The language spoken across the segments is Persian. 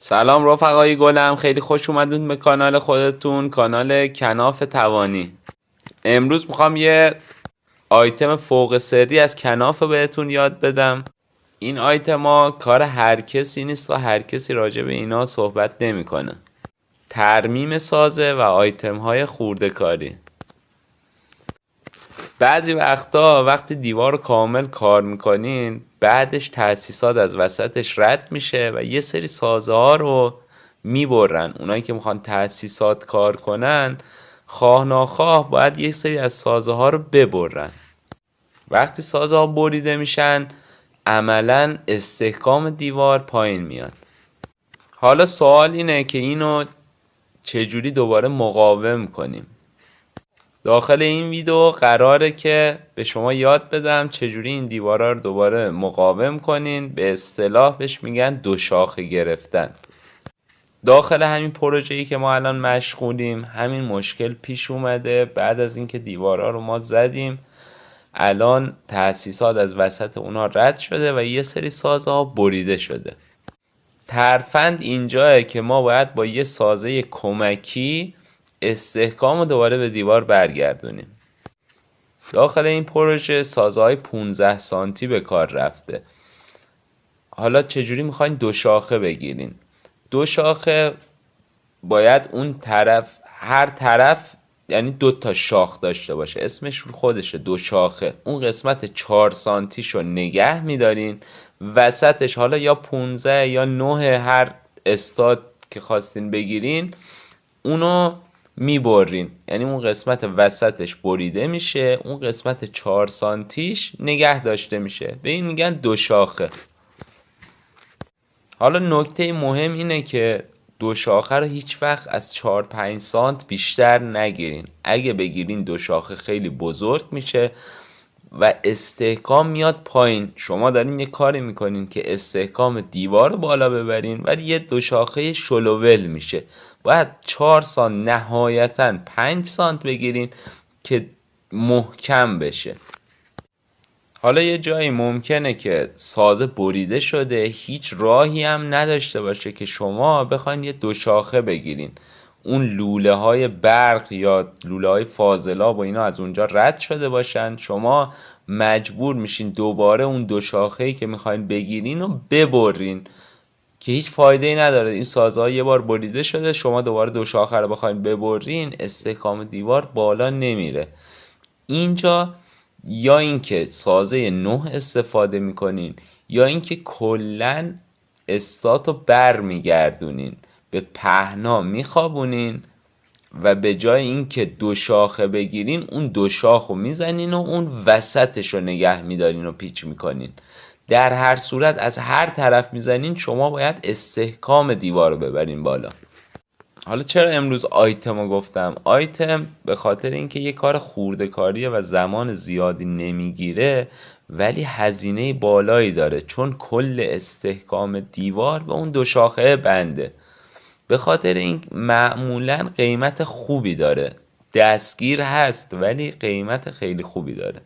سلام رفقای گلم، خیلی خوش اومدون به کانال خودتون، کانال کناف توانی. امروز میخوام یه آیتم فوق سری از کناف بهتون یاد بدم. این آیتم ها کار هر کسی نیست و هر کسی راجع به اینا صحبت نمیکنه. ترمیم سازه و آیتم های خورده کاری. بعضی وقتا وقتی دیوار رو کامل کار میکنین، بعدش تأسیسات از وسطش رد میشه و یه سری سازه ها رو میبرن. اونایی که میخوان تأسیسات کار کنن خواه ناخواه باید یه سری از سازه ها رو ببرن. وقتی سازه ها بریده میشن عملا استحکام دیوار پایین میاد. حالا سوال اینه که اینو چجوری دوباره مقاوم کنیم. داخل این ویدیو قراره که به شما یاد بدم چجوری این دیوارا رو دوباره مقاوم کنین. به اصطلاح بهش میگن دو شاخه گرفتن. داخل همین پروژه‌ای که ما الان مشغولیم همین مشکل پیش اومده. بعد از اینکه دیوارا رو ما زدیم الان تأسیسات از وسط اونا رد شده و یه سری سازها بریده شده. ترفند اینجاه که ما باید با یه سازه کمکی استحکام رو دوباره به دیوار برگردونیم. داخل این پروژه سازهای 15 سانتی به کار رفته. حالا چجوری میخواین دو شاخه بگیرین؟ دو شاخه باید اون طرف، هر طرف یعنی 2 تا شاخ داشته باشه، اسمش خودشه دو شاخه. اون قسمت 4 سانتیشو نگه میدارین، وسطش حالا یا 15 یا 9 هر استاد که خواستین بگیرین اونو میبرین، یعنی اون قسمت وسطش بریده میشه، اون قسمت 4 سانتیش نگه داشته میشه. به این میگن دو شاخه. حالا نکته مهم اینه که دو شاخه رو هیچ وقت از 4-5 سانت بیشتر نگیرین. اگه بگیرین دو شاخه خیلی بزرگ میشه و استحکام میاد پایین. شما دارین یه کاری میکنین که استحکام دیوار رو بالا ببرین ولی یه دو شاخه شلوول میشه. باید 4 سانت نهایتا 5 سانت بگیرین که محکم بشه. حالا یه جایی ممکنه که سازه بریده شده، هیچ راهی هم نداشته باشه که شما بخواین یه دو شاخه بگیرین. اون لوله های برق یا لوله های فاضلاب و اینا از اونجا رد شده باشن، شما مجبور میشین دوباره اون دو شاخه‌ای که میخواین بگیرین رو ببرین که هیچ فایده ای نداره. این سازه یه بار بریده شده، شما دوباره دو شاخه رو بخواین ببرین استحکام دیوار بالا نمیره. اینجا یا اینکه سازه 9 استفاده میکنین یا اینکه کلا استاتو بر میگردونین، به پهنا میخوابونین و به جای اینکه دو شاخه بگیرین اون دو شاخو میزنین و اون وسطش رو نگه میدارین و پیچ میکنین. در هر صورت از هر طرف میزنین شما باید استحکام دیوار رو ببرین بالا. حالا چرا امروز آیتم رو گفتم؟ آیتم به خاطر اینکه یه کار خورده کاریه و زمان زیادی نمیگیره ولی هزینه بالایی داره، چون کل استحکام دیوار به اون دو شاخه بنده. به خاطر این معمولا قیمت خوبی داره، دستگیر هست ولی قیمت خیلی خوبی داره.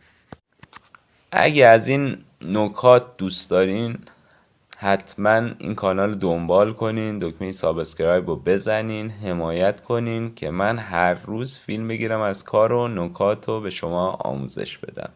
اگه از این نکات دوست دارین حتما این کانال دنبال کنین، دکمه سابسکرایب رو بزنین، حمایت کنین که من هر روز فیلم بگیرم از کار و نکات رو به شما آموزش بدم.